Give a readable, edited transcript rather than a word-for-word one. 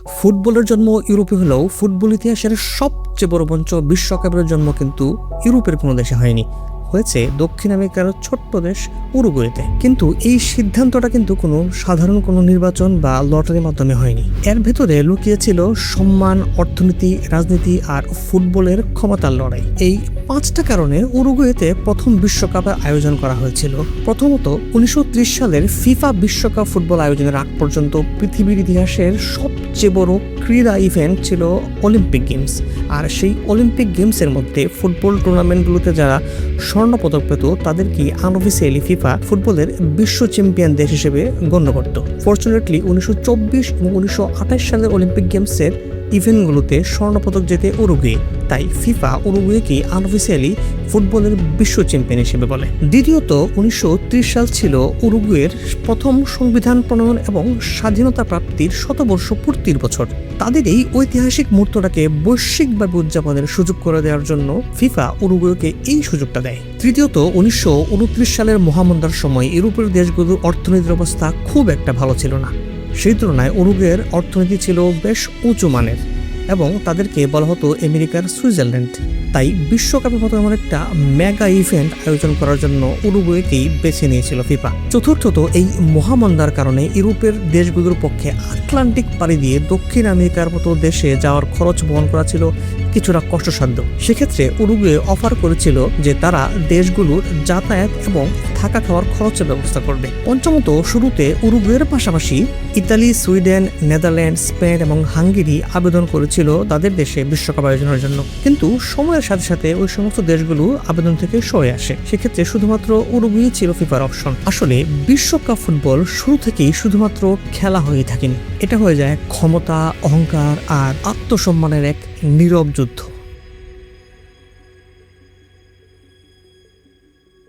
ফুটবলের জন্ম ইউরোপে হলেও ফুটবল ইতিহাসের সবচেয়ে বড় মঞ্চ বিশ্বকাপের জন্ম কিন্তু ইউরোপের কোনো দেশে হয়নি, হয়েছে দক্ষিণ আমেরিকার ছোট্ট দেশ উরুগুয়েতে। কিন্তু এই সিদ্ধান্তটা কিন্তু সাধারণ কোনো নির্বাচন বা লটারির মাধ্যমে হয়নি। এর ভেতরে লুকিয়েছিল সম্মান, অর্থনীতি, রাজনীতি আর ফুটবলের ক্ষমতার লড়াই। এই 5টা কারণে উরুগুয়েতে প্রথম বিশ্বকাপের আয়োজন করা হয়েছিল। প্রথমত, 1930 সালের ফিফা বিশ্বকাপ ফুটবল আয়োজনের আগ পর্যন্ত পৃথিবীর ইতিহাসের সবচেয়ে বড় ক্রীড়া ইভেন্ট ছিল অলিম্পিক গেমস। আর সেই অলিম্পিক গেমসের মধ্যে ফুটবল টুর্নামেন্টগুলোতে যারা স্বর্ণপদক পেত তাদেরকে আনঅফিসিয়ালি ফিফা ফুটবলের বিশ্ব চ্যাম্পিয়ন দেশ হিসেবে গণ্য করত। ফরচুনেটলি 1924 এবং 1928 সালের অলিম্পিক গেমসের ইভেন্টগুলোতে স্বর্ণপদক জেতে উরুগুয়ে, তাই ফিফা উরুগুয়েকে আনঅফিসিয়ালি ফুটবলের বিশ্ব চ্যাম্পিয়ন হিসেবে বলে। দ্বিতীয়ত, 1930 সাল ছিল উরুগুয়ের প্রথম সংবিধান প্রণয়ন এবং স্বাধীনতা প্রাপ্তির শতবর্ষ পূর্তির বছর। তাদের এই ঐতিহাসিক মুহূর্তটাকে বৈশ্বিকভাবে উদযাপনের সুযোগ করে দেওয়ার জন্য ফিফা উরুগুয়েকে এই সুযোগটা দেয়। তৃতীয়ত, 1929 সালের মহামন্দার সময় ইউরোপের দেশগুলোর অর্থনীতির অবস্থা খুব একটা ভালো ছিল না। সেই তুলনায় উরুগুয়ের অর্থনীতি ছিল বেশ উঁচু মানের এবং তাদেরকে বলা হতো আমেরিকার সুইজারল্যান্ড। তাই বিশ্বকাপের মতো এমন একটা মেগা ইভেন্ট আয়োজন করার জন্য উরুগুয়েকেই বেছে নিয়েছিল ফিফা। চতুর্থত, এই মহামন্দার কারণে ইউরোপের দেশগুলোর পক্ষে আটলান্টিক পাড়ি দিয়ে দক্ষিণ আমেরিকার মতো দেশে যাওয়ার খরচ বহন করা ছিল কিছুটা কষ্টসাধ্য। সেক্ষেত্রে উরুগুয়ে অফার করেছিল যে তারা দেশগুলোর যাতায়াত এবং থাকা খাওয়ার খরচের ব্যবস্থা করবে। পঞ্চমত, শুরুতে উরুগুয়ের পাশাপাশি ইতালি, সুইডেন, নেদারল্যান্ড, স্পেন এবং হাঙ্গেরি আবেদন করেছিল তাদের দেশে বিশ্বকাপ আয়োজনের জন্য। কিন্তু সময়ের সাথে সাথে ওই সমস্ত দেশগুলো আবেদন থেকে সরে আসে। সেক্ষেত্রে শুধুমাত্র উরুগুয়ে ছিল ফিফার অপশন। আসলে বিশ্বকাপ ফুটবল শুরু থেকেই শুধুমাত্র খেলা হয়ে থাকেনি, এটা হয়ে যায় ক্ষমতা, অহংকার আর আত্মসম্মানের এক নীরব যুদ্ধ।